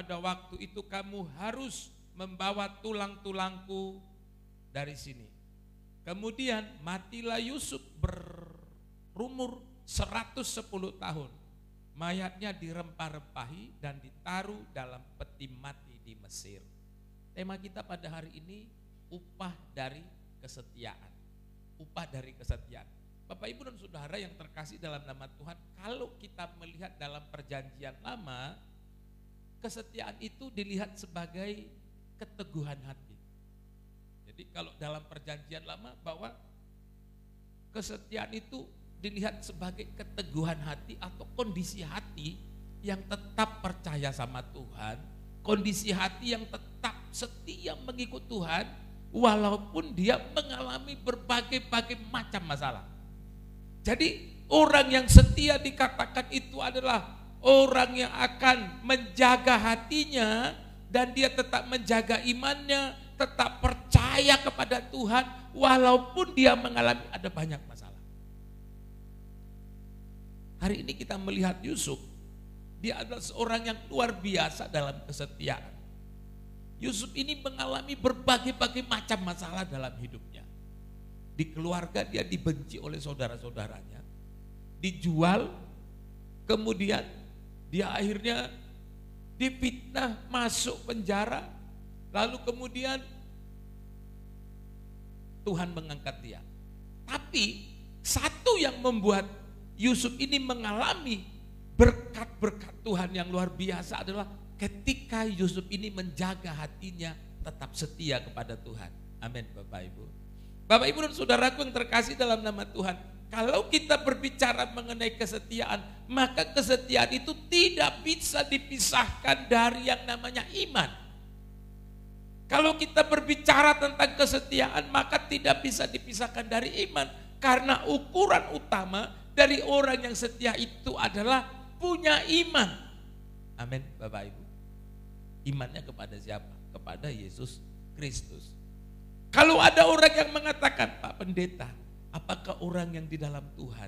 pada waktu itu kamu harus membawa tulang-tulangku dari sini. Kemudian matilah Yusuf berumur 110 tahun. Mayatnya dirempah-rempahi dan ditaruh dalam peti mati di Mesir. Tema kita pada hari ini, upah dari kesetiaan. Upah dari kesetiaan. Bapak, Ibu dan Saudara yang terkasih dalam nama Tuhan, kalau kita melihat dalam perjanjian lama, kesetiaan itu dilihat sebagai keteguhan hati. Jadi kalau dalam perjanjian lama bahwa kesetiaan itu dilihat sebagai keteguhan hati atau kondisi hati yang tetap percaya sama Tuhan, kondisi hati yang tetap setia mengikut Tuhan walaupun dia mengalami berbagai macam masalah. Jadi orang yang setia dikatakan itu adalah orang yang akan menjaga hatinya dan dia tetap menjaga imannya, tetap percaya kepada Tuhan walaupun dia mengalami ada banyak masalah. Hari ini kita melihat Yusuf, dia adalah seorang yang luar biasa dalam kesetiaan. Yusuf ini mengalami berbagai macam masalah dalam hidupnya. Di keluarga dia dibenci oleh saudara-saudaranya, dijual, kemudian dia akhirnya difitnah, masuk penjara, lalu kemudian Tuhan mengangkat dia. Tapi satu yang membuat Yusuf ini mengalami berkat-berkat Tuhan yang luar biasa adalah ketika Yusuf ini menjaga hatinya tetap setia kepada Tuhan. Amin, Bapak Ibu. Bapak Ibu dan saudaraku yang terkasih dalam nama Tuhan, kalau kita berbicara mengenai kesetiaan, maka kesetiaan itu tidak bisa dipisahkan dari yang namanya iman. Kalau kita berbicara tentang kesetiaan, maka tidak bisa dipisahkan dari iman. Karena ukuran utama dari orang yang setia itu adalah punya iman. Amin, Bapak Ibu. Imannya kepada siapa? Kepada Yesus Kristus. Kalau ada orang yang mengatakan, Pak Pendeta, apakah orang yang di dalam Tuhan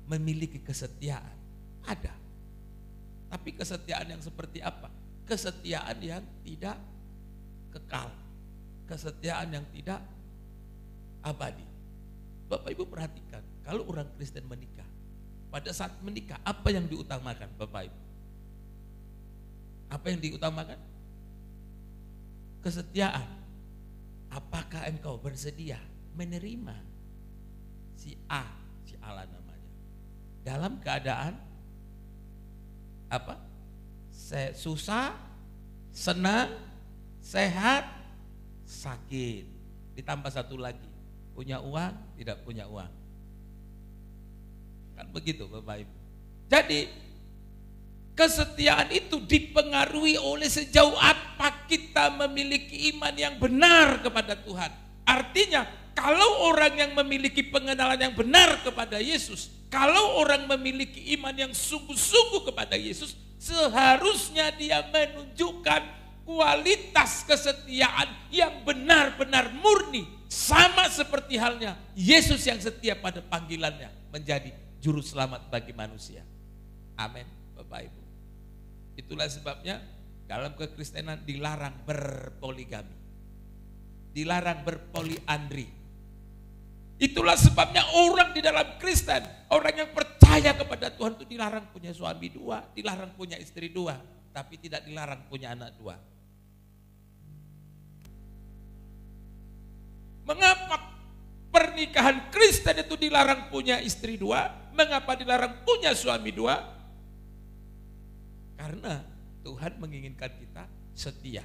memiliki kesetiaan? Ada. Tapi kesetiaan yang seperti apa? Kesetiaan yang tidak kekal. Kesetiaan yang tidak abadi. Bapak Ibu perhatikan, kalau orang Kristen menikah, pada saat menikah apa yang diutamakan Bapak Ibu? Apa yang diutamakan? Kesetiaan. Apakah engkau bersedia menerima si A, si Allah namanya, dalam keadaan apa? Susah, senang, sehat, sakit. Ditambah satu lagi, punya uang, tidak punya uang. Kan begitu Bapak Ibu. Jadi kesetiaan itu dipengaruhi oleh sejauh apa kita memiliki iman yang benar kepada Tuhan. Artinya kalau orang yang memiliki pengenalan yang benar kepada Yesus, kalau orang memiliki iman yang sungguh-sungguh kepada Yesus, seharusnya dia menunjukkan kualitas kesetiaan yang benar-benar murni. Sama seperti halnya Yesus yang setia pada panggilannya menjadi juru selamat bagi manusia. Amin, Bapak Ibu. Itulah sebabnya dalam kekristenan dilarang berpoligami, dilarang berpoliandri. Itulah sebabnya orang di dalam Kristen, orang yang percaya kepada Tuhan itu dilarang punya suami dua, dilarang punya istri dua, tapi tidak dilarang punya anak dua. Mengapa pernikahan Kristen itu dilarang punya istri dua? Mengapa dilarang punya suami dua? Karena Tuhan menginginkan kita setia.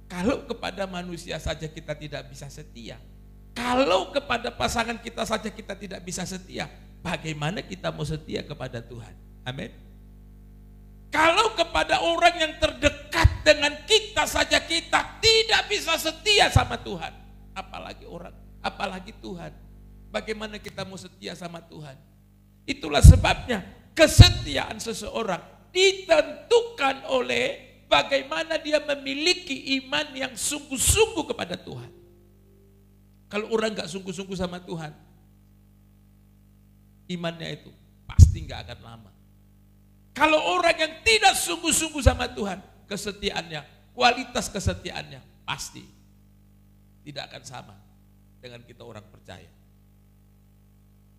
Kalau kepada manusia saja kita tidak bisa setia, kalau kepada pasangan kita saja kita tidak bisa setia, bagaimana kita mau setia kepada Tuhan? Amin. Kalau kepada orang yang terdekat dengan kita saja kita tidak bisa setia sama Tuhan, apalagi Tuhan. Bagaimana kita mau setia sama Tuhan? Itulah sebabnya kesetiaan seseorang ditentukan oleh bagaimana dia memiliki iman yang sungguh-sungguh kepada Tuhan. Kalau orang gak sungguh-sungguh sama Tuhan, imannya itu pasti gak akan lama. Kalau orang yang tidak sungguh-sungguh sama Tuhan, kesetiaannya, kualitas kesetiaannya pasti tidak akan sama dengan kita orang percaya.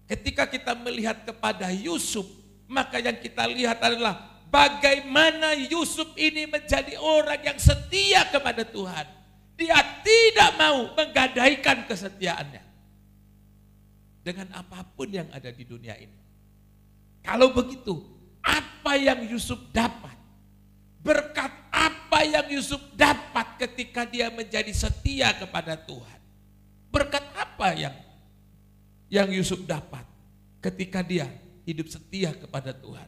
Ketika kita melihat kepada Yusuf, maka yang kita lihat adalah bagaimana Yusuf ini menjadi orang yang setia kepada Tuhan. Dia tidak mau menggadaikan kesetiaannya dengan apapun yang ada di dunia ini. Kalau begitu, apa yang Yusuf dapat? Berkat apa yang Yusuf dapat ketika dia menjadi setia kepada Tuhan? Berkat apa yang Yusuf dapat ketika dia hidup setia kepada Tuhan?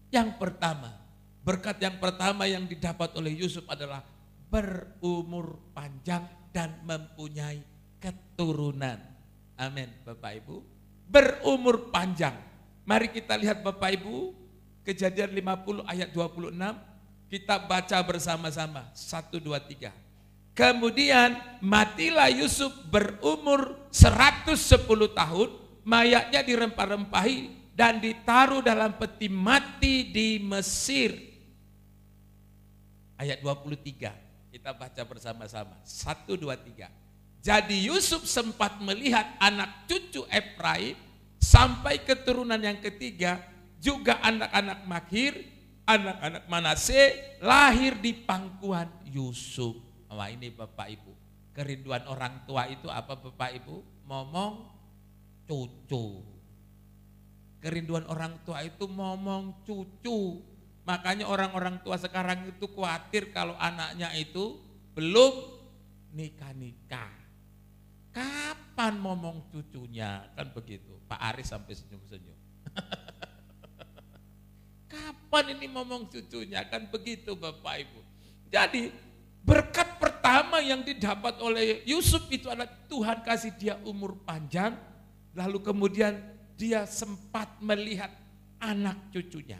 Yang pertama, berkat yang pertama yang didapat oleh Yusuf adalah berumur panjang dan mempunyai keturunan. Amin, Bapak Ibu. Berumur panjang. Mari kita lihat Bapak Ibu, Kejadian 50 ayat 26, kita baca bersama-sama. 1, 2, 3. Kemudian matilah Yusuf berumur 110 tahun, mayatnya dirempah-rempahi dan ditaruh dalam peti mati di Mesir. Ayat 23, kita baca bersama-sama. 1, 2, 3. Jadi Yusuf sempat melihat anak cucu Efraim sampai keturunan yang ketiga, juga anak-anak Makhir, anak-anak Manase lahir di pangkuan Yusuf. Wah, ini Bapak Ibu, kerinduan orang tua itu apa Bapak Ibu? Momong cucu. Kerinduan orang tua itu momong cucu. Makanya orang-orang tua sekarang itu khawatir kalau anaknya itu belum nikah-nikah. Kapan momong cucunya? Kan begitu. Pak Aris sampai senyum-senyum. Kapan ini momong cucunya? Kan begitu Bapak Ibu. Jadi berkat pertama yang didapat oleh Yusuf itu adalah Tuhan kasih dia umur panjang. Lalu kemudian dia sempat melihat anak cucunya.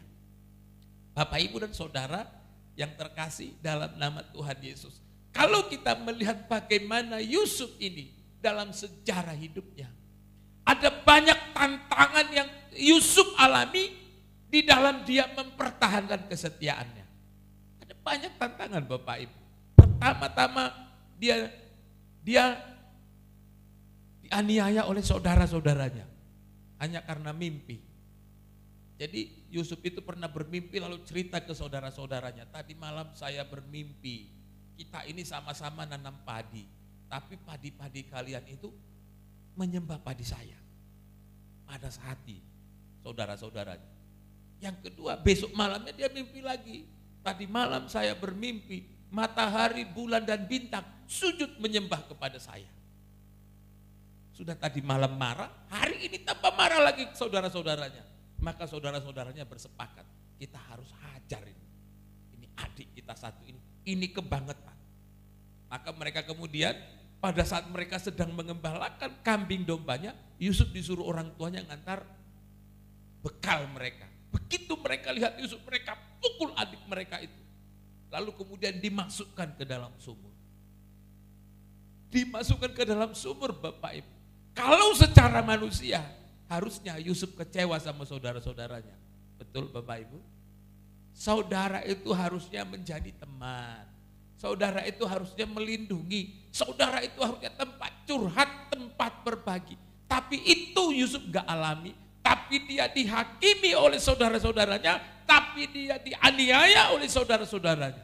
Bapak Ibu dan saudara yang terkasih dalam nama Tuhan Yesus. Kalau kita melihat bagaimana Yusuf ini dalam sejarah hidupnya. Ada banyak tantangan yang Yusuf alami di dalam dia mempertahankan kesetiaannya. Ada banyak tantangan Bapak Ibu. Pertama-tama dia dianiaya oleh saudara-saudaranya hanya karena mimpi. Jadi Yusuf itu pernah bermimpi lalu cerita ke saudara-saudaranya, tadi malam saya bermimpi, kita ini sama-sama nanam padi, tapi padi-padi kalian itu menyembah padi saya. Pada hati saudara-saudaranya. Yang kedua, besok malamnya dia mimpi lagi. Tadi malam saya bermimpi, matahari, bulan dan bintang sujud menyembah kepada saya. Sudah tadi malam marah, hari ini tambah marah lagi saudara-saudaranya. Maka saudara-saudaranya bersepakat, kita harus hajar ini. Ini adik kita satu ini kebangetan. Maka mereka kemudian pada saat mereka sedang mengembalakan kambing dombanya, Yusuf disuruh orang tuanya ngantar bekal mereka. Begitu mereka lihat Yusuf, mereka pukul adik mereka itu. Lalu kemudian dimasukkan ke dalam sumur. Dimasukkan ke dalam sumur Bapak Ibu. Kalau secara manusia, harusnya Yusuf kecewa sama saudara-saudaranya. Betul Bapak Ibu? Saudara itu harusnya menjadi teman. Saudara itu harusnya melindungi. Saudara itu harusnya tempat curhat, tempat berbagi. Tapi itu Yusuf gak alami. Tapi dia dihakimi oleh saudara-saudaranya, tapi dia dianiaya oleh saudara-saudaranya.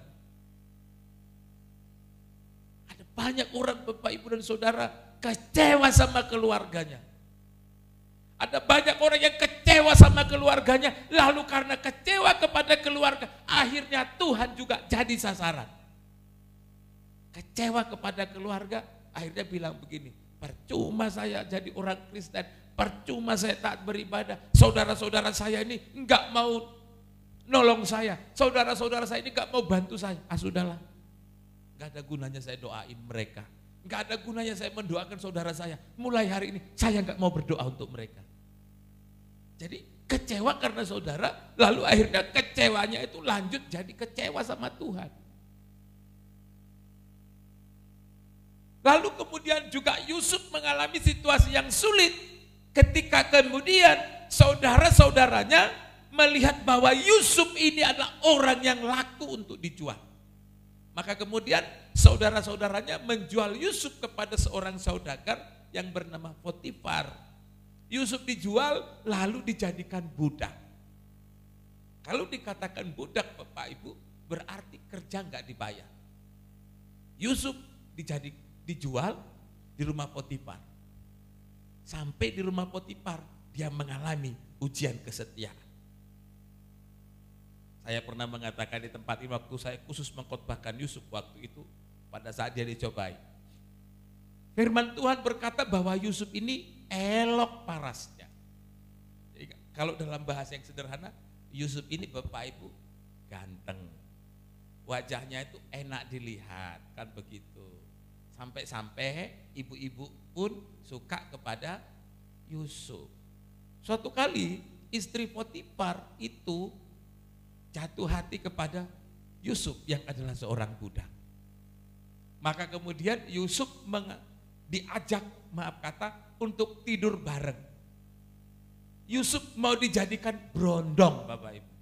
Ada banyak orang Bapak Ibu dan Saudara kecewa sama keluarganya. Ada banyak orang yang kecewa sama keluarganya, lalu karena kecewa kepada keluarga, akhirnya Tuhan juga jadi sasaran. Kecewa kepada keluarga, akhirnya bilang begini, percuma saya jadi orang Kristen, percuma saya taat beribadah, saudara-saudara saya ini enggak mau nolong saya, saudara-saudara saya ini enggak mau bantu saya. Ah sudahlah, enggak ada gunanya saya doain mereka, enggak ada gunanya saya mendoakan saudara saya. Mulai hari ini saya enggak mau berdoa untuk mereka. Jadi kecewa karena saudara, lalu akhirnya kecewanya itu lanjut jadi kecewa sama Tuhan. Lalu kemudian juga Yusuf mengalami situasi yang sulit ketika kemudian saudara-saudaranya melihat bahwa Yusuf ini adalah orang yang laku untuk dijual. Maka kemudian saudara-saudaranya menjual Yusuf kepada seorang saudagar yang bernama Potifar. Yusuf dijual lalu dijadikan budak. Kalau dikatakan budak Bapak Ibu berarti kerja nggak dibayar. Yusuf dijual di rumah Potifar. Sampai di rumah Potifar dia mengalami ujian kesetiaan. Saya pernah mengatakan di tempat ini waktu saya khusus mengkhotbahkan Yusuf waktu itu pada saat dia dicobai. Firman Tuhan berkata bahwa Yusuf ini elok parasnya. Jadi, kalau dalam bahasa yang sederhana, Yusuf ini Bapak Ibu ganteng. Wajahnya itu enak dilihat, kan begitu. Sampai-sampai ibu-ibu pun suka kepada Yusuf. Suatu kali istri Potifar itu jatuh hati kepada Yusuf yang adalah seorang budak. Maka kemudian Yusuf diajak, untuk tidur bareng. Yusuf mau dijadikan berondong Bapak Ibu.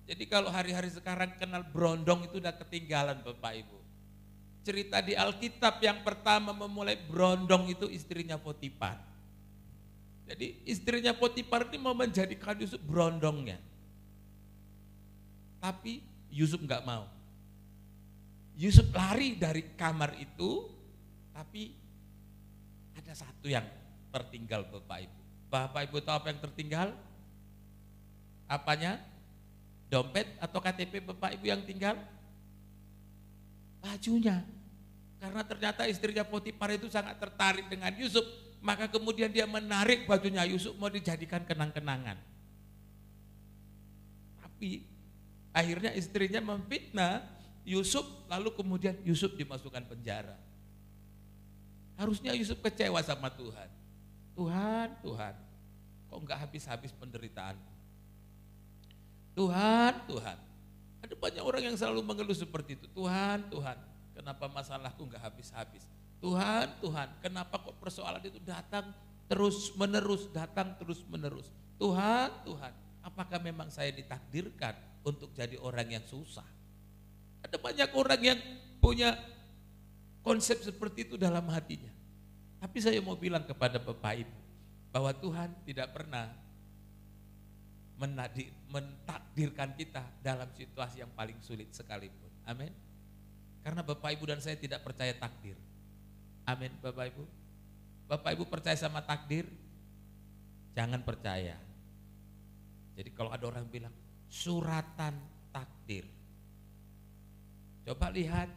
Jadi kalau hari-hari sekarang kenal berondong itu udah ketinggalan Bapak Ibu. Cerita di Alkitab yang pertama memulai berondong itu istrinya Potifar. Jadi istrinya Potifar ini mau menjadikan Yusuf berondongnya. Tapi Yusuf nggak mau. Yusuf lari dari kamar itu, tapi ada satu yang tertinggal Bapak Ibu. Bapak Ibu tahu apa yang tertinggal? Apanya? Dompet atau KTP Bapak Ibu yang tinggal? Bajunya. Karena ternyata istrinya Potifar itu sangat tertarik dengan Yusuf, maka kemudian dia menarik bajunya Yusuf mau dijadikan kenang-kenangan. Tapi akhirnya istrinya memfitnah Yusuf, lalu kemudian Yusuf dimasukkan penjara. Harusnya Yusuf kecewa sama Tuhan. Tuhan, kok enggak habis-habis penderitaan? Tuhan, ada banyak orang yang selalu mengeluh seperti itu. Tuhan, kenapa masalahku enggak habis-habis? Tuhan, kenapa kok persoalan itu datang terus menerus? Tuhan, apakah memang saya ditakdirkan untuk jadi orang yang susah? Ada banyak orang yang punya konsep seperti itu dalam hatinya. Tapi saya mau bilang kepada Bapak Ibu bahwa Tuhan tidak pernah mentakdirkan kita dalam situasi yang paling sulit sekalipun. Amin. Karena Bapak Ibu dan saya tidak percaya takdir. Amin Bapak Ibu. Bapak Ibu percaya sama takdir? Jangan percaya. Jadi kalau ada orang bilang suratan takdir. Coba lihat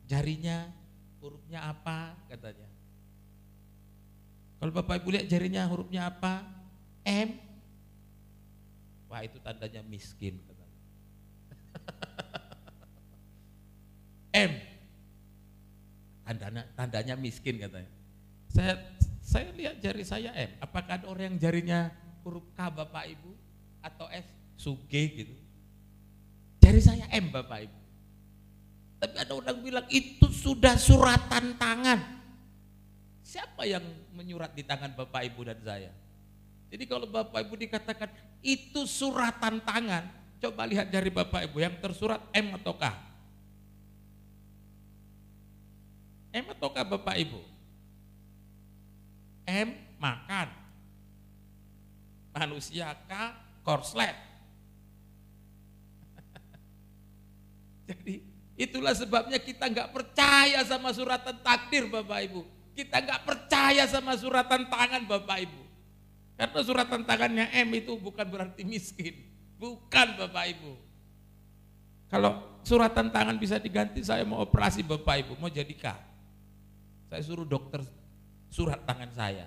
jarinya, hurufnya apa katanya. Kalau Bapak Ibu lihat jarinya hurufnya apa? M. Wah itu tandanya miskin katanya. M. Tandanya miskin katanya. Saya lihat jari saya M. Apakah ada orang yang jarinya huruf K Bapak Ibu atau S Suge gitu? Jari saya M Bapak Ibu. Tapi ada orang bilang itu sudah suratan tangan. Siapa yang menyurat di tangan Bapak Ibu dan saya? Jadi kalau Bapak Ibu dikatakan itu suratan tangan, coba lihat jari Bapak Ibu yang tersurat M atau K? M atau K Bapak Ibu? M makan. Manusia K korslet. Jadi itulah sebabnya kita nggak percaya sama suratan takdir Bapak Ibu. Kita nggak percaya sama suratan tangan Bapak Ibu. Karena suratan tangannya M itu bukan berarti miskin. Bukan Bapak Ibu. Kalau suratan tangan bisa diganti, saya mau operasi Bapak Ibu, mau jadi K. Saya suruh dokter surat tangan saya.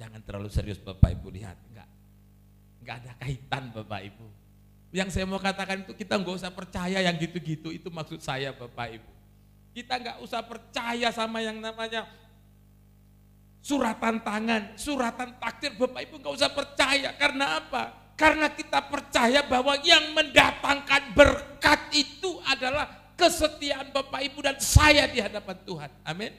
Jangan terlalu serius Bapak Ibu, lihat. Enggak ada kaitan Bapak Ibu. Yang saya mau katakan itu kita nggak usah percaya yang gitu-gitu, itu maksud saya Bapak Ibu. Kita nggak usah percaya sama yang namanya suratan tangan, suratan takdir Bapak Ibu nggak usah percaya. Karena apa? Karena kita percaya bahwa yang mendatangkan berkat itu adalah kesetiaan Bapak Ibu dan saya di hadapan Tuhan. Amin.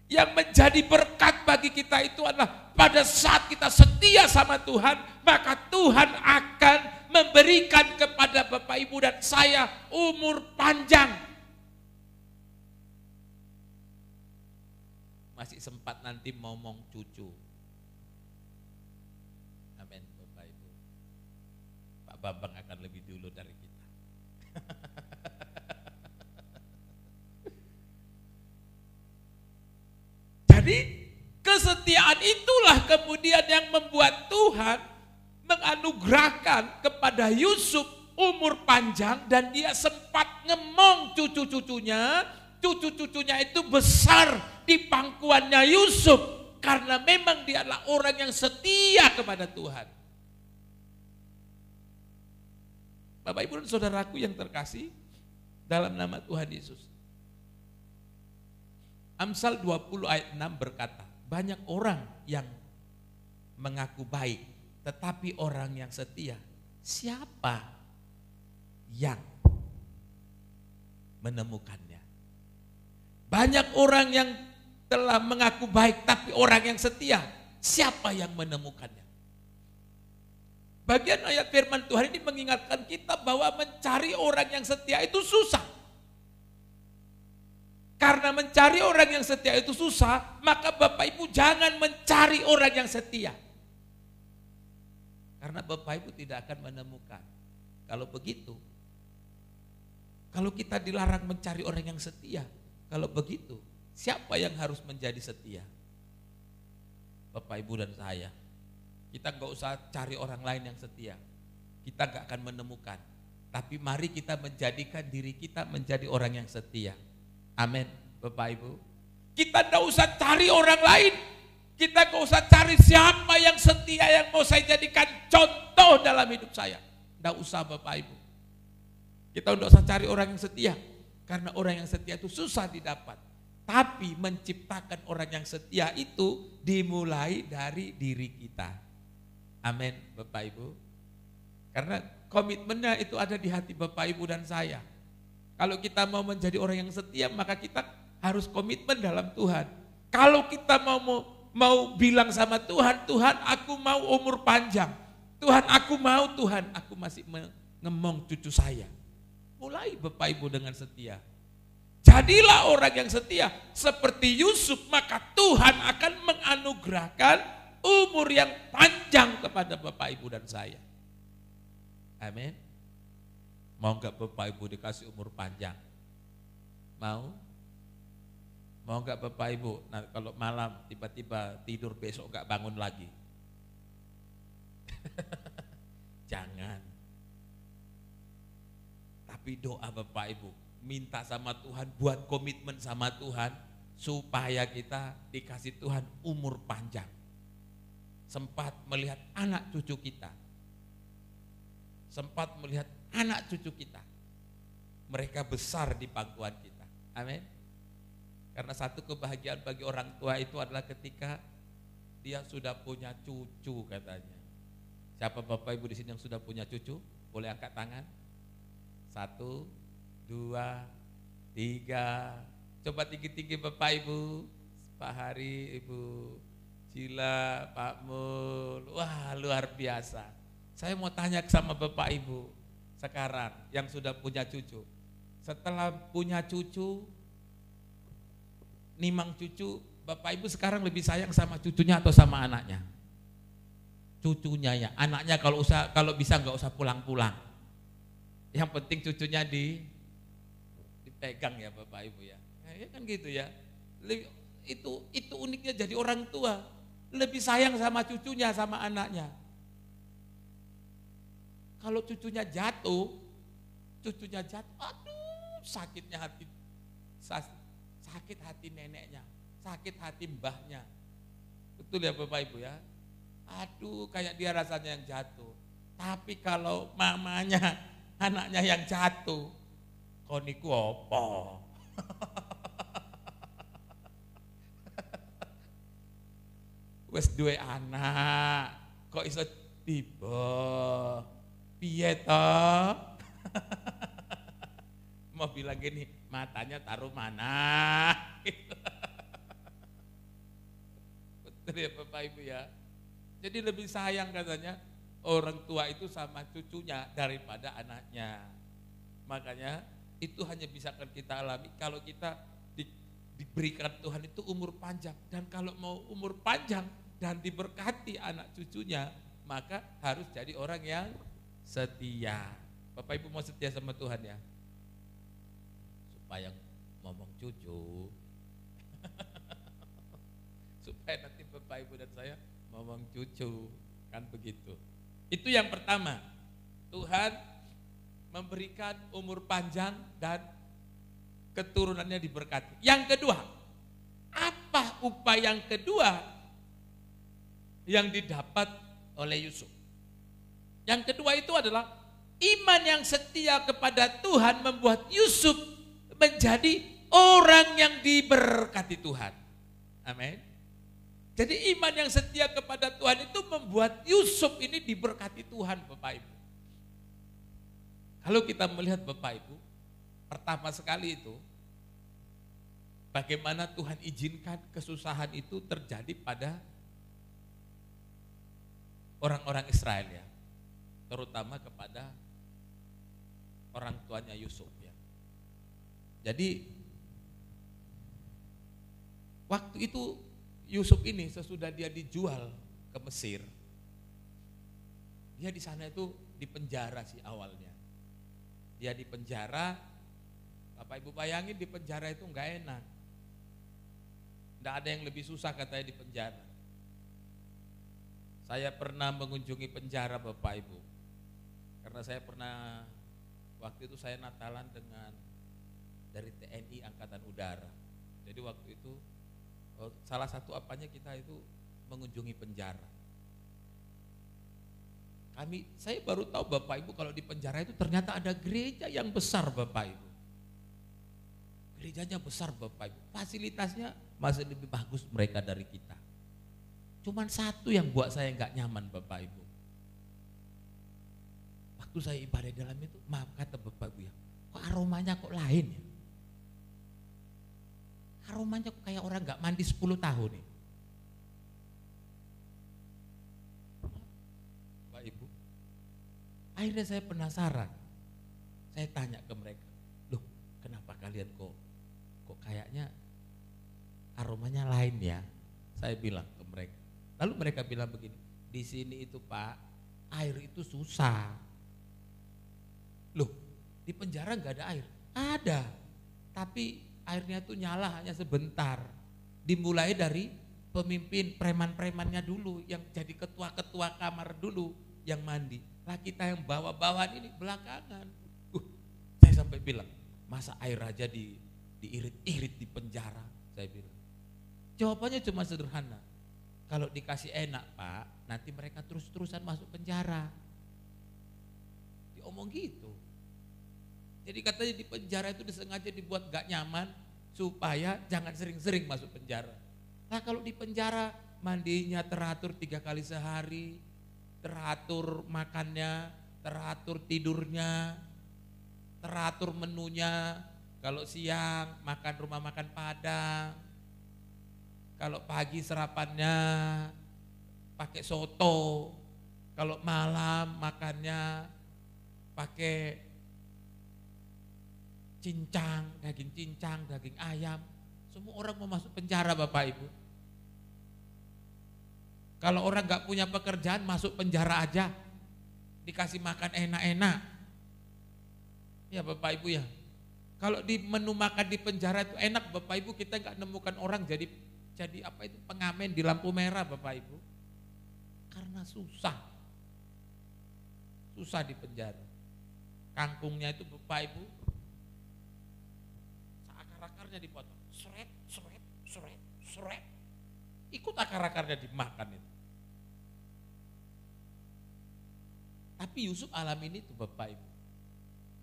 Yang menjadi berkat bagi kita itu adalah pada saat kita setia sama Tuhan, maka Tuhan akan memberikan kepada Bapak Ibu dan saya umur panjang. Masih sempat nanti ngomong cucu. Amin Bapak Ibu. Pak Bambang akan lebih dulu dari kita. Jadi kesetiaan itulah kemudian yang membuat Tuhan menganugerahkan kepada Yusuf umur panjang dan dia sempat ngemong cucu-cucunya. Cucu-cucunya itu besar di pangkuannya Yusuf karena memang dia adalah orang yang setia kepada Tuhan. Bapak Ibu dan saudaraku yang terkasih dalam nama Tuhan Yesus. Amsal 20 ayat 6 berkata, banyak orang yang mengaku baik, tetapi orang yang setia, siapa yang menemukannya? Banyak orang yang telah mengaku baik, tapi orang yang setia, siapa yang menemukannya? Bagian ayat firman Tuhan ini mengingatkan kita bahwa mencari orang yang setia itu susah. Karena mencari orang yang setia itu susah, maka Bapak Ibu jangan mencari orang yang setia. Karena Bapak Ibu tidak akan menemukan. Kalau begitu, kalau kita dilarang mencari orang yang setia, kalau begitu, siapa yang harus menjadi setia? Bapak Ibu dan saya. Kita nggak usah cari orang lain yang setia. Kita nggak akan menemukan. Tapi mari kita menjadikan diri kita menjadi orang yang setia. Amin, Bapak Ibu. Kita nggak usah cari orang lain. Kita nggak usah cari siapa yang setia yang mau saya jadikan contoh dalam hidup saya. Nggak usah Bapak Ibu. Kita nggak usah cari orang yang setia. Karena orang yang setia itu susah didapat. Tapi menciptakan orang yang setia itu dimulai dari diri kita. Amin Bapak Ibu. Karena komitmennya itu ada di hati Bapak Ibu dan saya. Kalau kita mau menjadi orang yang setia, maka kita harus komitmen dalam Tuhan. Kalau kita mau bilang sama Tuhan, Tuhan aku mau umur panjang. Tuhan aku mau, Tuhan aku masih ngemong cucu saya. Mulai Bapak Ibu dengan setia. Jadilah orang yang setia. Seperti Yusuf, maka Tuhan akan menganugerahkan umur yang panjang kepada Bapak Ibu dan saya. Amin. Mau enggak Bapak Ibu dikasih umur panjang? Mau? Mau enggak Bapak Ibu? Nah, kalau malam tiba-tiba tidur besok enggak bangun lagi? Jangan. Tapi doa Bapak Ibu, minta sama Tuhan, buat komitmen sama Tuhan, supaya kita dikasih Tuhan umur panjang. Sempat melihat anak cucu kita. Sempat melihat anak cucu kita. Mereka besar di pangkuan kita. Amin. Karena satu kebahagiaan bagi orang tua itu adalah ketika dia sudah punya cucu katanya. Siapa Bapak Ibu di sini yang sudah punya cucu? Boleh angkat tangan? 1, 2, 3. Coba tinggi-tinggi Bapak Ibu. Pak Hari, Ibu Cila, Pak Mul. Wah, luar biasa. Saya mau tanya sama Bapak Ibu sekarang yang sudah punya cucu. Setelah punya cucu, nimang cucu, Bapak Ibu sekarang lebih sayang sama cucunya atau sama anaknya? Cucunya ya. Anaknya kalau bisa nggak usah pulang-pulang. Yang penting cucunya dipegang ya Bapak Ibu ya. Ya kan gitu ya. Itu uniknya jadi orang tua. Lebih sayang sama cucunya, sama anaknya. Kalau cucunya jatuh, aduh sakitnya hati. Sakit hati neneknya, sakit hati mbahnya. Betul ya Bapak Ibu ya. Aduh kayak dia rasanya yang jatuh. Tapi kalau mamanya, anaknya yang jatuh, koniku apa? Wes duwe anak, kok iso tiba? Piye toh? Mau bilang gini, matanya taruh mana? ya Bapak Ibu ya. Jadi lebih sayang katanya orang tua itu sama cucunya daripada anaknya. Makanya itu hanya bisa kita alami kalau kita diberikan Tuhan itu umur panjang. Dan kalau mau umur panjang dan diberkati anak cucunya, maka harus jadi orang yang setia. Bapak Ibu mau setia sama Tuhan ya? Supaya ngomong cucu. Supaya nanti Bapak Ibu dan saya ngomong cucu, kan begitu. Itu yang pertama, Tuhan memberikan umur panjang dan keturunannya diberkati. Yang kedua, apa upaya yang kedua yang didapat oleh Yusuf? Yang kedua itu adalah iman yang setia kepada Tuhan membuat Yusuf menjadi orang yang diberkati Tuhan. Amin. Jadi iman yang setia kepada Tuhan itu membuat Yusuf ini diberkati Tuhan, Bapak Ibu. Kalau kita melihat Bapak Ibu, pertama sekali itu, bagaimana Tuhan izinkan kesusahan itu terjadi pada orang-orang Israel ya, terutama kepada orang tuanya Yusuf ya. Jadi waktu itu Yusuf ini sesudah dia dijual ke Mesir, dia di sana itu dipenjara sih awalnya. Dia dipenjara, Bapak Ibu bayangin di penjara itu enggak enak. Enggak ada yang lebih susah katanya di penjara. Saya pernah mengunjungi penjara Bapak Ibu. Karena saya pernah, waktu itu saya Natalan dengan dari TNI Angkatan Udara. Jadi waktu itu salah satu apanya kita itu mengunjungi penjara. Saya baru tahu Bapak Ibu kalau di penjara itu ternyata ada gereja yang besar Bapak Ibu. Gerejanya besar Bapak Ibu, fasilitasnya masih lebih bagus mereka dari kita. Cuman satu yang buat saya nggak nyaman Bapak Ibu. Waktu saya ibadah di dalam itu, maaf kata Bapak Ibu ya, kok aromanya kok lain ya? Aromanya kayak orang gak mandi 10 tahun nih. Bapak Ibu, akhirnya saya penasaran. Saya tanya ke mereka, loh kenapa kalian kok kayaknya aromanya lain ya? Saya bilang ke mereka. Lalu mereka bilang begini, di sini itu Pak, air itu susah. Loh, di penjara gak ada air? Ada, tapi airnya tuh nyala hanya sebentar. Dimulai dari pemimpin preman-premannya dulu, yang jadi ketua-ketua kamar dulu yang mandi. Lah kita yang bawa-bawaan ini belakangan. Saya sampai bilang, masa air aja diirit-irit di penjara? Saya bilang. Jawabannya cuma sederhana. Kalau dikasih enak Pak, nanti mereka terus-terusan masuk penjara. Diomong gitu. Jadi katanya di penjara itu disengaja dibuat gak nyaman supaya jangan sering-sering masuk penjara. Nah kalau di penjara mandinya teratur 3 kali sehari, teratur makannya, teratur tidurnya, teratur menunya. Kalau siang makan rumah makan Padang, kalau pagi sarapannya pakai soto, kalau malam makannya pakai cincang, daging ayam. Semua orang mau masuk penjara Bapak Ibu. Kalau orang gak punya pekerjaan masuk penjara aja, dikasih makan enak-enak. Ya Bapak Ibu ya. Kalau di menu makan di penjara itu enak Bapak Ibu, kita gak nemukan orang jadi apa itu pengamen di lampu merah Bapak Ibu. Karena susah di penjara. Kangkungnya itu Bapak Ibu, akar-akarnya dipotong, seret, ikut akar-akarnya dimakan itu. Tapi Yusuf alami itu Bapak Ibu.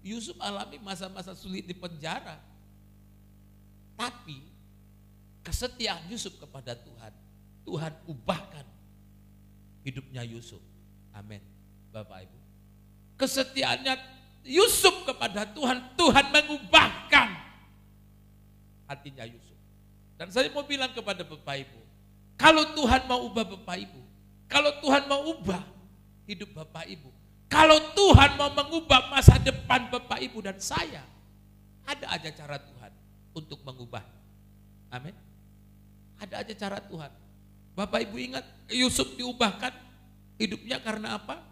Yusuf alami masa-masa sulit di penjara. Tapi kesetiaan Yusuf kepada Tuhan, Tuhan ubahkan hidupnya Yusuf. Amin. Bapak Ibu. Kesetiaannya Yusuf kepada Tuhan, Tuhan mengubahkan hatinya Yusuf. Dan saya mau bilang kepada Bapak Ibu, Kalau Tuhan mau ubah Bapak Ibu, kalau Tuhan mau ubah hidup Bapak Ibu, kalau Tuhan mau mengubah masa depan Bapak Ibu dan saya, ada aja cara Tuhan untuk mengubah. Amin. Ada aja cara Tuhan. Bapak Ibu ingat Yusuf diubahkan hidupnya karena apa?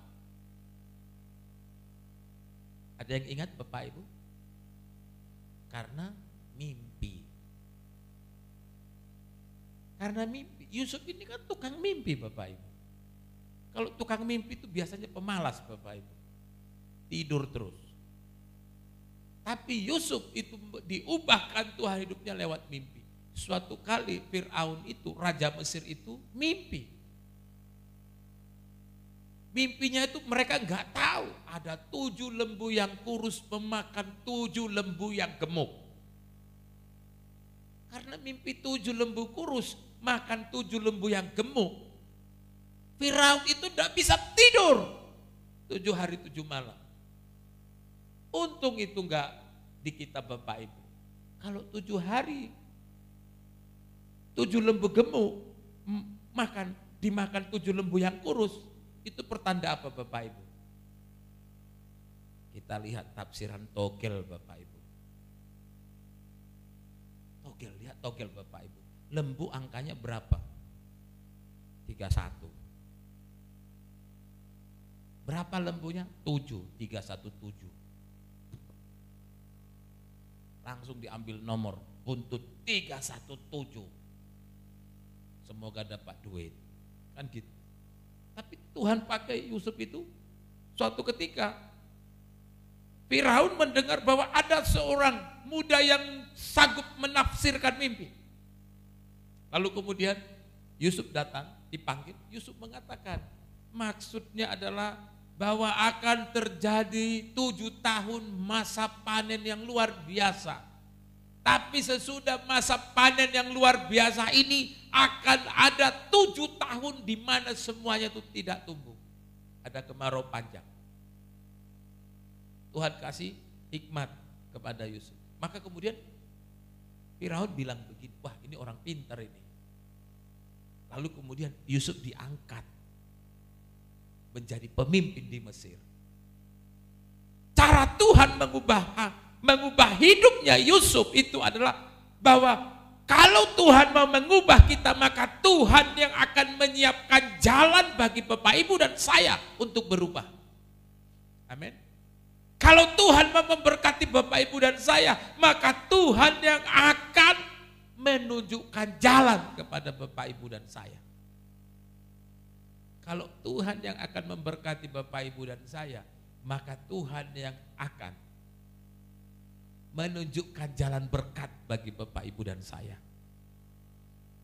Ada yang ingat Bapak Ibu? Karena mimpi. Karena mimpi. Yusuf ini kan tukang mimpi Bapak Ibu. Kalau tukang mimpi itu biasanya pemalas Bapak Ibu. Tidur terus. Tapi Yusuf itu diubahkan Tuhan hidupnya lewat mimpi. Suatu kali Fir'aun itu, Raja Mesir itu mimpi. Mimpinya itu mereka nggak tahu ada 7 lembu yang kurus memakan 7 lembu yang gemuk. Karena mimpi 7 lembu kurus makan 7 lembu yang gemuk, Firaun itu tidak bisa tidur 7 hari 7 malam. Untung itu enggak di kita Bapak Ibu. Kalau 7 hari 7 lembu gemuk dimakan 7 lembu yang kurus, itu pertanda apa Bapak Ibu? Kita lihat tafsiran Togel Bapak Ibu. Togel, lihat Togel Bapak Ibu. Lembu angkanya berapa? 31. Berapa lembunya? 7, 317. Langsung diambil nomor buntut 317. Semoga dapat duit. Kan gitu. Tapi Tuhan pakai Yusuf itu suatu ketika Firaun mendengar bahwa ada seorang muda yang sanggup menafsirkan mimpi. Lalu kemudian Yusuf datang, dipanggil. Yusuf mengatakan, maksudnya adalah bahwa akan terjadi 7 tahun masa panen yang luar biasa. Tapi sesudah masa panen yang luar biasa ini akan ada 7 tahun di mana semuanya itu tidak tumbuh. Ada kemarau panjang. Tuhan kasih hikmat kepada Yusuf. Maka kemudian Firaun bilang begini, wah ini orang pintar ini. Lalu kemudian Yusuf diangkat menjadi pemimpin di Mesir. Cara Tuhan mengubah hidupnya Yusuf itu adalah bahwa kalau Tuhan mau mengubah kita, maka Tuhan yang akan menyiapkan jalan bagi Bapak Ibu dan saya untuk berubah. Amin. Kalau Tuhan mau memberkati Bapak Ibu dan saya, maka Tuhan yang akan menunjukkan jalan kepada Bapak Ibu dan saya. Kalau Tuhan yang akan memberkati Bapak Ibu dan saya, maka Tuhan yang akan menunjukkan jalan berkat bagi Bapak Ibu dan saya.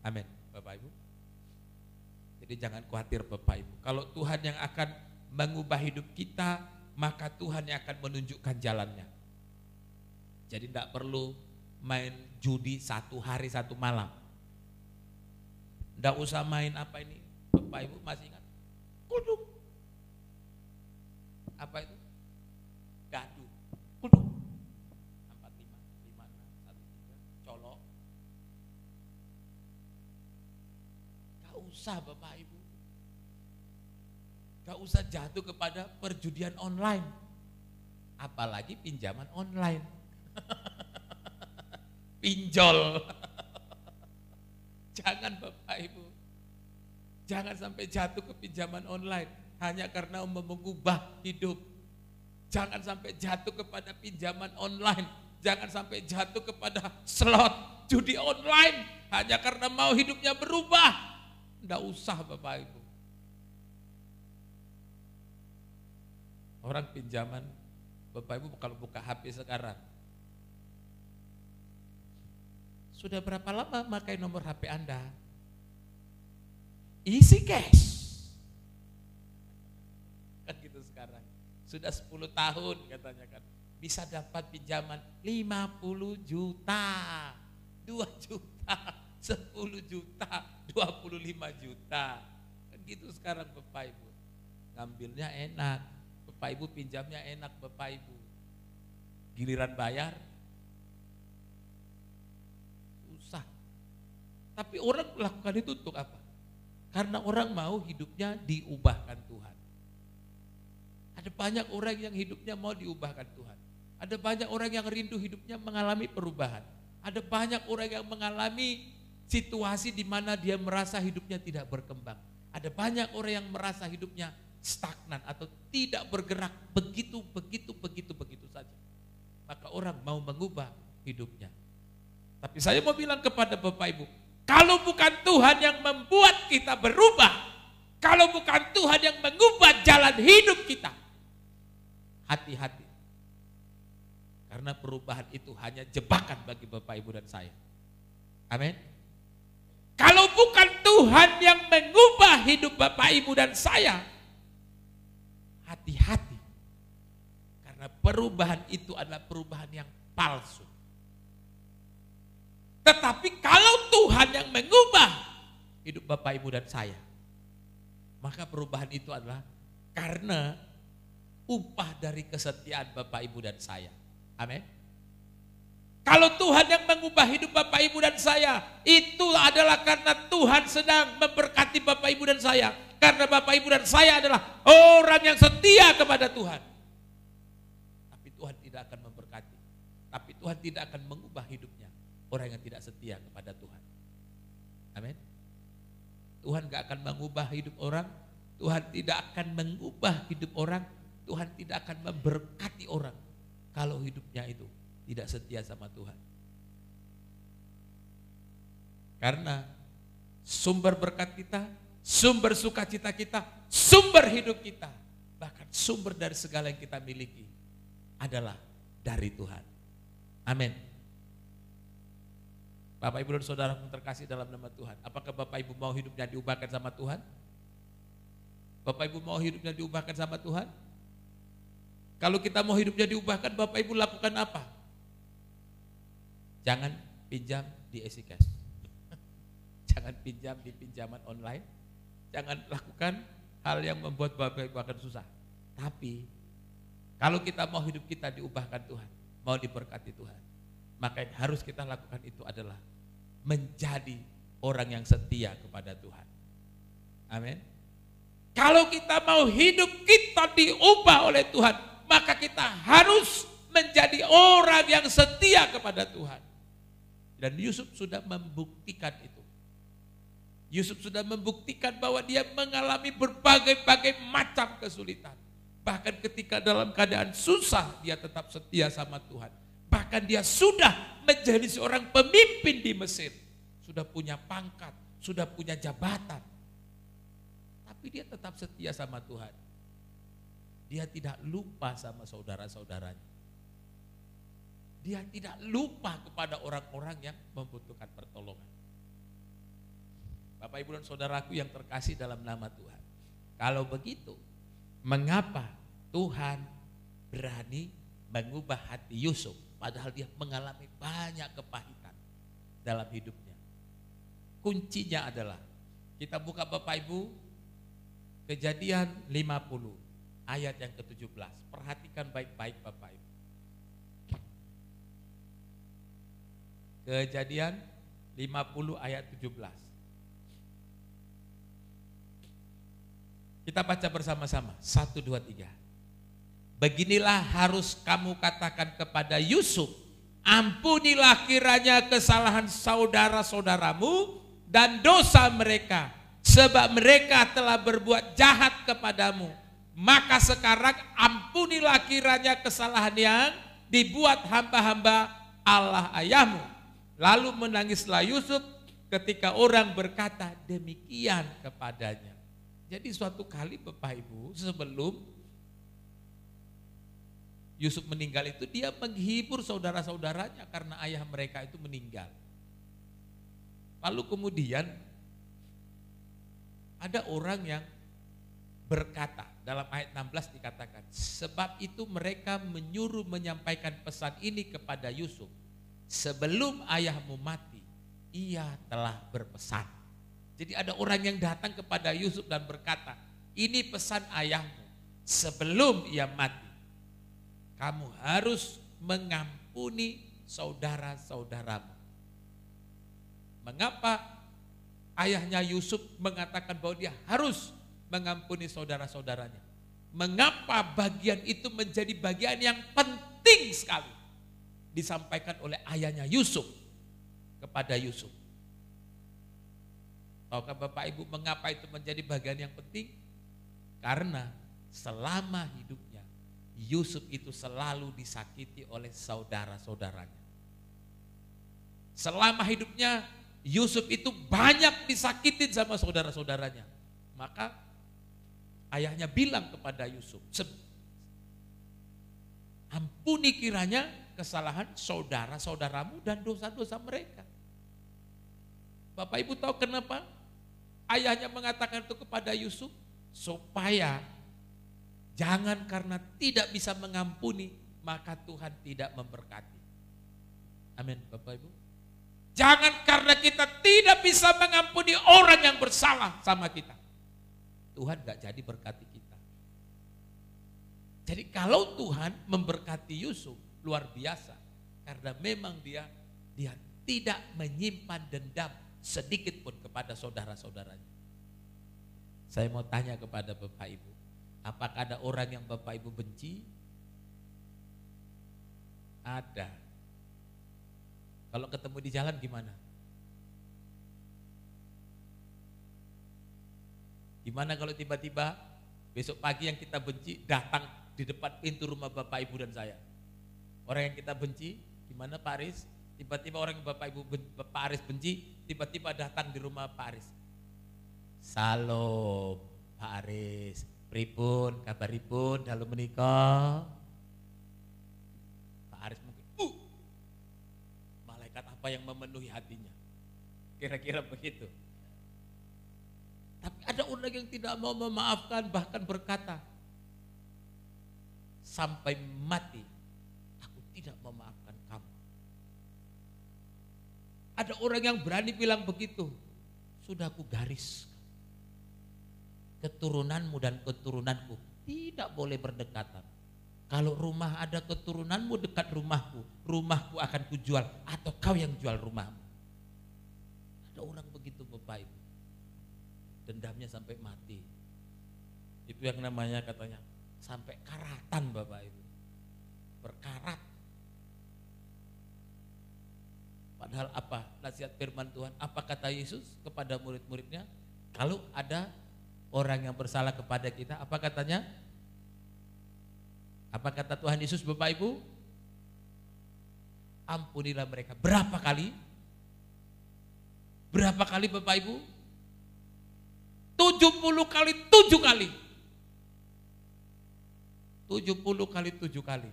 Amin, Bapak Ibu. Jadi jangan khawatir Bapak Ibu. Kalau Tuhan yang akan mengubah hidup kita, maka Tuhan yang akan menunjukkan jalannya. Jadi tidak perlu main judi 1 hari 1 malam. Tidak usah main apa ini, Bapak Ibu masih ingat? Kudu. Apa itu? Gadu. Kudu. 45, 56, 13, colok. Gak usah Bapak Ibu. Gak usah jatuh kepada perjudian online. Apalagi pinjaman online. Pinjol. Jangan Bapak Ibu. Jangan sampai jatuh ke pinjaman online hanya karena mengubah hidup. Jangan sampai jatuh kepada pinjaman online. Jangan sampai jatuh kepada slot judi online hanya karena mau hidupnya berubah. Tidak usah Bapak Ibu. Orang pinjaman, Bapak Ibu kalau buka HP sekarang, sudah berapa lama pakai nomor HP Anda? Isi cash. Kan gitu sekarang. Sudah 10 tahun katanya kan. Bisa dapat pinjaman 50 juta, 2 juta, 10 juta, 25 juta. Kan gitu sekarang Bapak Ibu. Ngambilnya enak. Bapak Ibu pinjamnya enak Bapak Ibu. Giliran bayar susah. Tapi orang melakukan itu untuk apa? Karena orang mau hidupnya diubahkan Tuhan. Ada banyak orang yang hidupnya mau diubahkan Tuhan. Ada banyak orang yang rindu hidupnya mengalami perubahan. Ada banyak orang yang mengalami situasi di mana dia merasa hidupnya tidak berkembang. Ada banyak orang yang merasa hidupnya stagnan atau tidak bergerak begitu saja. Maka orang mau mengubah hidupnya. Tapi saya mau bilang kepada Bapak Ibu, kalau bukan Tuhan yang membuat kita berubah, kalau bukan Tuhan yang mengubah jalan hidup kita, hati-hati. Karena perubahan itu hanya jebakan bagi Bapak Ibu dan saya. Amin. Kalau bukan Tuhan yang mengubah hidup Bapak Ibu dan saya, hati-hati. Karena perubahan itu adalah perubahan yang palsu. Tetapi kalau Tuhan yang mengubah hidup Bapak Ibu dan saya, maka perubahan itu adalah karena upah dari kesetiaan Bapak Ibu dan saya. Amin. Kalau Tuhan yang mengubah hidup Bapak Ibu dan saya, itu adalah karena Tuhan sedang memberkati Bapak Ibu dan saya. Karena Bapak Ibu dan saya adalah orang yang setia kepada Tuhan. Tapi Tuhan tidak akan memberkati. Tapi Tuhan tidak akan mengubah hidupnya orang yang tidak setia kepada Tuhan. Amin. Tuhan gak akan mengubah hidup orang. Tuhan tidak akan mengubah hidup orang. Tuhan tidak akan memberkati orang kalau hidupnya itu tidak setia sama Tuhan. Karena sumber berkat kita, sumber sukacita kita, sumber hidup kita, bahkan sumber dari segala yang kita miliki adalah dari Tuhan. Amin. Bapak Ibu dan Saudara yang terkasih dalam nama Tuhan, apakah Bapak Ibu mau hidupnya diubahkan sama Tuhan? Bapak Ibu mau hidupnya diubahkan sama Tuhan? Kalau kita mau hidupnya diubahkan, Bapak Ibu lakukan apa? Jangan pinjam di Easy Cash. Jangan pinjam di pinjaman online. Jangan lakukan hal yang membuat Bapak Ibu akan susah. Tapi kalau kita mau hidup kita diubahkan Tuhan, mau diberkati Tuhan, maka yang harus kita lakukan itu adalah menjadi orang yang setia kepada Tuhan. Amin. Kalau kita mau hidup kita diubah oleh Tuhan, maka kita harus menjadi orang yang setia kepada Tuhan. Dan Yusuf sudah membuktikan itu. Yusuf sudah membuktikan bahwa dia mengalami berbagai-bagai macam kesulitan. Bahkan ketika dalam keadaan susah dia tetap setia sama Tuhan. Bahkan dia sudah menjadi seorang pemimpin di Mesir. Sudah punya pangkat, sudah punya jabatan. Tapi dia tetap setia sama Tuhan. Dia tidak lupa sama saudara-saudaranya. Dia tidak lupa kepada orang-orang yang membutuhkan pertolongan. Bapak Ibu dan Saudaraku yang terkasih dalam nama Tuhan. Kalau begitu, mengapa Tuhan berani mengubah hati Yusuf padahal dia mengalami banyak kepahitan dalam hidupnya? Kuncinya adalah, kita buka Bapak Ibu, Kejadian 50 ayat yang ke-17. Perhatikan baik-baik Bapak Ibu. Kejadian 50 ayat 17. Kita baca bersama-sama. 1, 2, 3. Beginilah harus kamu katakan kepada Yusuf, ampunilah kiranya kesalahan saudara-saudaramu dan dosa mereka, sebab mereka telah berbuat jahat kepadamu. Maka sekarang ampunilah kiranya kesalahan yang dibuat hamba-hamba Allah ayahmu. Lalu menangislah Yusuf ketika orang berkata demikian kepadanya. Jadi suatu kali Bapak Ibu, sebelum Yusuf meninggal itu, dia menghibur saudara-saudaranya karena ayah mereka itu meninggal. Lalu kemudian ada orang yang berkata, dalam ayat 16 dikatakan, sebab itu mereka menyuruh menyampaikan pesan ini kepada Yusuf. Sebelum ayahmu mati, ia telah berpesan. Jadi ada orang yang datang kepada Yusuf dan berkata, ini pesan ayahmu, sebelum ia mati, kamu harus mengampuni saudara-saudaramu. Mengapa ayahnya Yusuf mengatakan bahwa dia harus mengampuni saudara-saudaranya. Mengapa bagian itu menjadi bagian yang penting sekali disampaikan oleh ayahnya Yusuf kepada Yusuf? Tahukah Bapak Ibu mengapa itu menjadi bagian yang penting? Karena selama hidupnya Yusuf itu selalu disakiti oleh saudara-saudaranya. Selama hidupnya Yusuf itu banyak disakitin sama saudara-saudaranya. Maka ayahnya bilang kepada Yusuf, ampuni kiranya kesalahan saudara-saudaramu dan dosa-dosa mereka. Bapak Ibu tahu kenapa ayahnya mengatakan itu kepada Yusuf? Supaya jangan karena tidak bisa mengampuni maka Tuhan tidak memberkati. Amin Bapak Ibu. Jangan karena kita tidak bisa mengampuni orang yang bersalah sama kita, Tuhan gak jadi berkati kita. Jadi kalau Tuhan memberkati Yusuf luar biasa, karena memang dia tidak menyimpan dendam sedikit pun kepada saudara-saudaranya. Saya mau tanya kepada Bapak Ibu, apakah ada orang yang Bapak Ibu benci? Ada. Kalau ketemu di jalan gimana? Gimana kalau tiba-tiba besok pagi yang kita benci datang di depan pintu rumah Bapak Ibu dan saya? Orang yang kita benci, gimana Pak Aris? Tiba-tiba orang yang Bapak Ibu Pak Aris benci, tiba-tiba datang di rumah Pak Aris. Salam Pak Aris, pripun, kabaripun, dalu menikah. Pak Aris mungkin, malaikat apa yang memenuhi hatinya? Kira-kira begitu. Tapi ada orang yang tidak mau memaafkan, bahkan berkata, sampai mati aku tidak memaafkan kamu. Ada orang yang berani bilang begitu, sudah aku garis. Keturunanmu dan keturunanku tidak boleh berdekatan. Kalau rumah ada keturunanmu dekat rumahku, rumahku akan kujual atau kau yang jual rumahmu. Ada orang begitu Bapak Ibu. Dendamnya sampai mati. Itu yang namanya katanya sampai karatan Bapak Ibu. Berkarat. Padahal apa nasihat firman Tuhan? Apa kata Yesus kepada murid-muridnya? Kalau ada orang yang bersalah kepada kita, apa katanya? Apa kata Tuhan Yesus Bapak Ibu? Ampunilah mereka. Berapa kali? Berapa kali Bapak Ibu? 70 kali 7 kali. 70 kali 7 kali.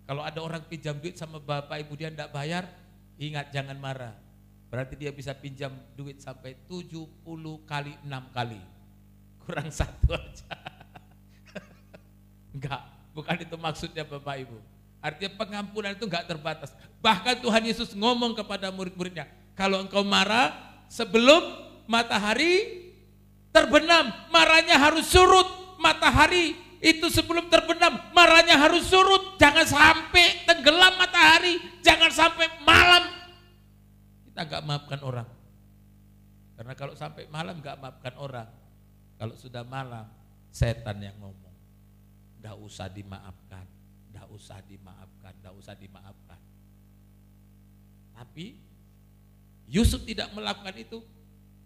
Kalau ada orang pinjam duit sama Bapak Ibu dia tidak bayar, ingat jangan marah. Berarti dia bisa pinjam duit sampai 70 kali 6 kali. Kurang satu aja. Enggak, bukan itu maksudnya Bapak Ibu. Artinya pengampunan itu enggak terbatas. Bahkan Tuhan Yesus ngomong kepada murid-muridnya, kalau engkau marah sebelum matahari terbenam, marahnya harus surut. Matahari itu sebelum terbenam, marahnya harus surut. Jangan sampai tenggelam matahari, jangan sampai malam kita enggak maafkan orang. Karena kalau sampai malam enggak maafkan orang, kalau sudah malam, setan yang ngomong. Nggak usah dimaafkan, nggak usah dimaafkan, nggak usah dimaafkan. Tapi Yusuf tidak melakukan itu.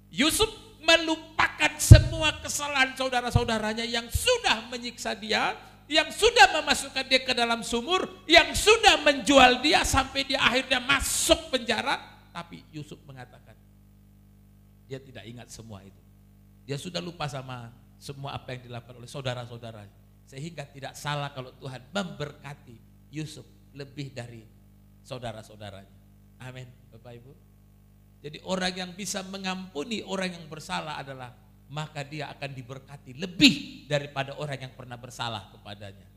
Yusuf melupakan semua kesalahan saudara-saudaranya yang sudah menyiksa dia, yang sudah memasukkan dia ke dalam sumur, yang sudah menjual dia sampai dia akhirnya masuk penjara. Tapi Yusuf mengatakan, dia tidak ingat semua itu. Dia sudah lupa sama semua apa yang dilakukan oleh saudara-saudaranya. Sehingga tidak salah kalau Tuhan memberkati Yusuf lebih dari saudara-saudaranya. Amin Bapak Ibu. Jadi orang yang bisa mengampuni orang yang bersalah adalah, maka dia akan diberkati lebih daripada orang yang pernah bersalah kepadanya.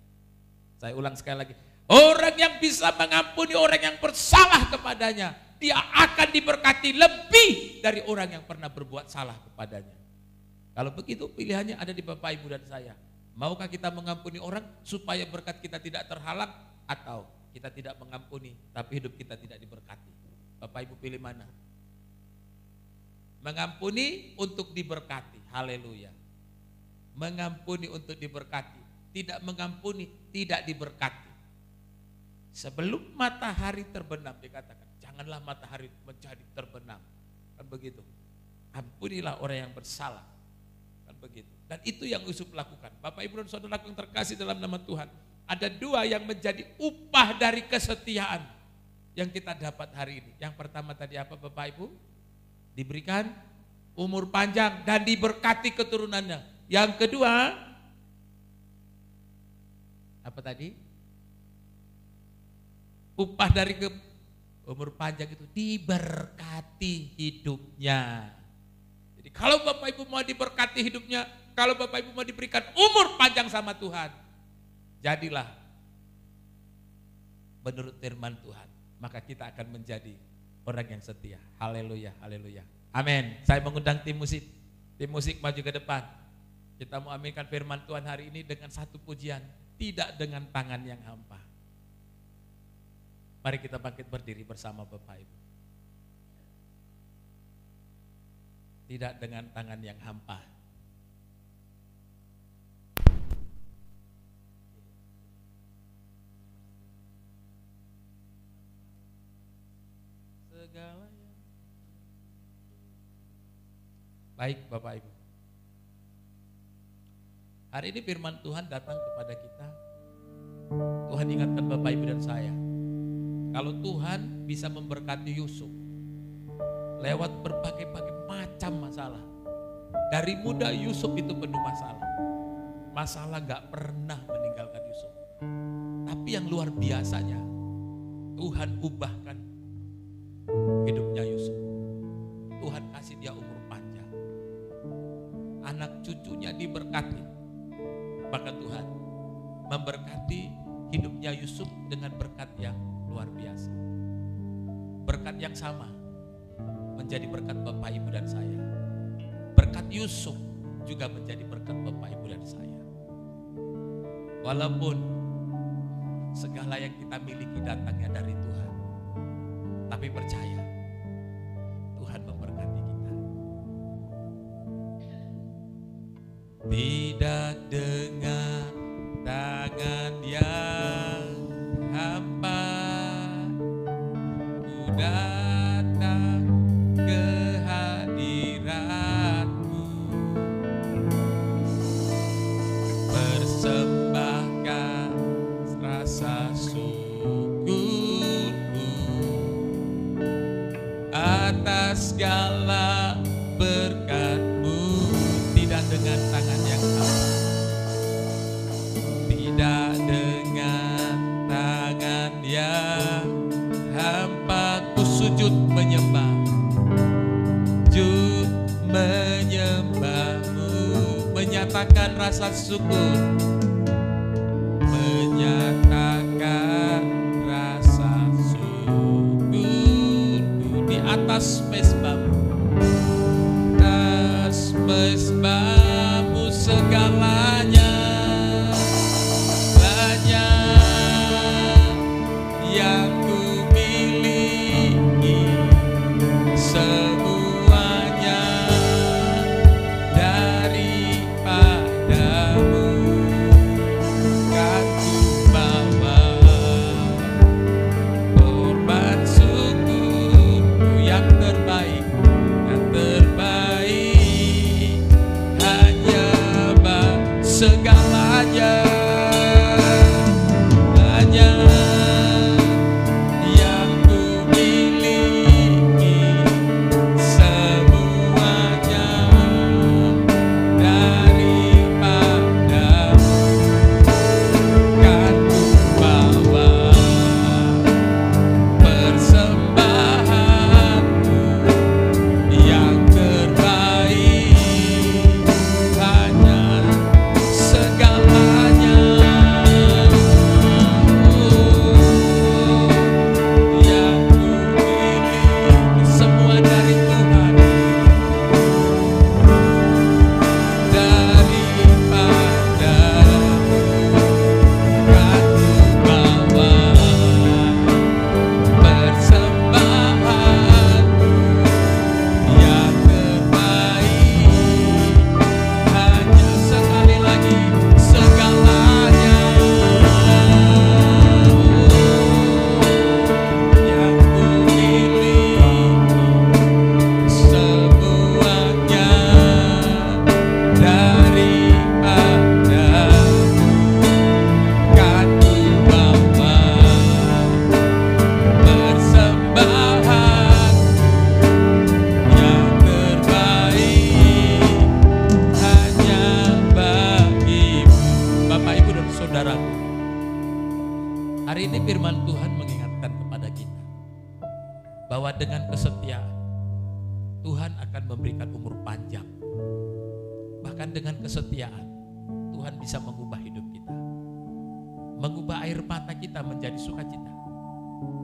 Saya ulang sekali lagi. Orang yang bisa mengampuni orang yang bersalah kepadanya, dia akan diberkati lebih dari orang yang pernah berbuat salah kepadanya. Kalau begitu pilihannya ada di Bapak Ibu dan saya. Maukah kita mengampuni orang supaya berkat kita tidak terhalang, atau kita tidak mengampuni tapi hidup kita tidak diberkati? Bapak Ibu pilih mana? Mengampuni untuk diberkati. Haleluya. Mengampuni untuk diberkati. Tidak mengampuni, tidak diberkati. Sebelum matahari terbenam, dikatakan, janganlah matahari menjadi terbenam. Kan begitu. Ampunilah orang yang bersalah. Kan begitu. Dan itu yang Yusuf lakukan. Bapak Ibu dan Saudara yang terkasih dalam nama Tuhan. Ada dua yang menjadi upah dari kesetiaan yang kita dapat hari ini. Yang pertama tadi apa Bapak Ibu? Diberikan umur panjang dan diberkati keturunannya. Yang kedua, apa tadi? Upah dari umur panjang itu diberkati hidupnya. Jadi kalau Bapak Ibu mau diberkati hidupnya, kalau Bapak Ibu mau diberikan umur panjang sama Tuhan, jadilah menurut firman Tuhan, maka kita akan menjadi orang yang setia. Haleluya, haleluya. Amin. Saya mengundang tim musik maju ke depan. Kita mau aminkan firman Tuhan hari ini dengan satu pujian, tidak dengan tangan yang hampa. Mari kita bangkit berdiri bersama Bapak Ibu. Tidak dengan tangan yang hampa. Segalanya. Baik Bapak Ibu. Hari ini firman Tuhan datang kepada kita. Tuhan ingatkan Bapak Ibu dan saya. Kalau Tuhan bisa memberkati Yusuf lewat berbagai-bagai macam masalah. Dari muda Yusuf itu penuh masalah. Masalah gak pernah meninggalkan Yusuf. Tapi yang luar biasanya, Tuhan ubahkan hidupnya Yusuf. Tuhan kasih dia umur panjang. Anak cucunya diberkati. Bahkan Tuhan memberkati hidupnya Yusuf dengan berkat yang luar biasa. Berkat yang sama menjadi berkat Bapak Ibu dan saya. Berkat Yusuf juga menjadi berkat Bapak Ibu dan saya. Walaupun segala yang kita miliki datangnya dari Tuhan, tapi percaya Tuhan memberkati kita. Tidak dengan tangan yang hampa ku datang ke hadirat-Mu, persembahkan rasa syukur-Ku atas segala berkat-Mu. Tidak dengan tangan yang hampa, tidak dengan tangan yang hampa ku sujud menyembah, sujud menyembah-Mu, menyatakan rasa syukur, menyatakan rasa syukur di atas mezbah-Mu, atas mezbah-Mu segalanya. Yang ku miliki semuanya daripada-Mu. Hari ini firman Tuhan mengingatkan kepada kita bahwa dengan kesetiaan Tuhan akan memberikan umur panjang. Bahkan dengan kesetiaan Tuhan bisa mengubah hidup kita, mengubah air mata kita menjadi sukacita,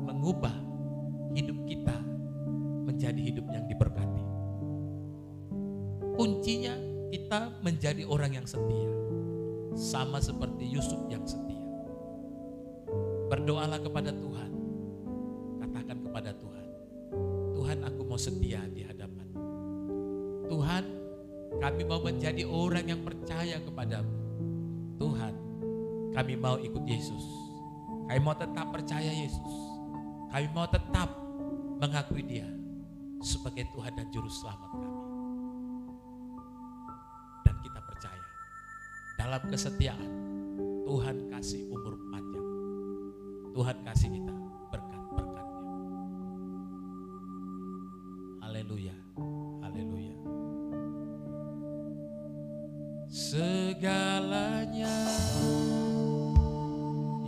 mengubah hidup kita menjadi hidup yang diberkati. Kuncinya kita menjadi orang yang setia, sama seperti Yusuf yang setia. Berdoalah kepada Tuhan, katakan kepada Tuhan, Tuhan, aku mau setia di hadapan Tuhan. Kami mau menjadi orang yang percaya kepadamu. Tuhan, kami mau ikut Yesus. Kami mau tetap percaya Yesus. Kami mau tetap mengakui Dia sebagai Tuhan dan Juru Selamat kami. Dan kita percaya dalam kesetiaan Tuhan kasih umur panjang. Tuhan kasih kita berkat-berkatnya. Haleluya, haleluya. Segalanya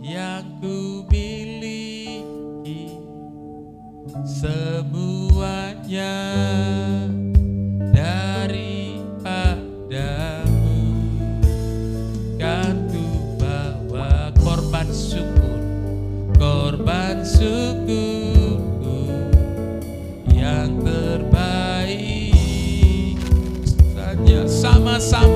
yang ku miliki, semuanya daripadamu, kan ku bawa korban syukur yang terbaik saja. Sama-sama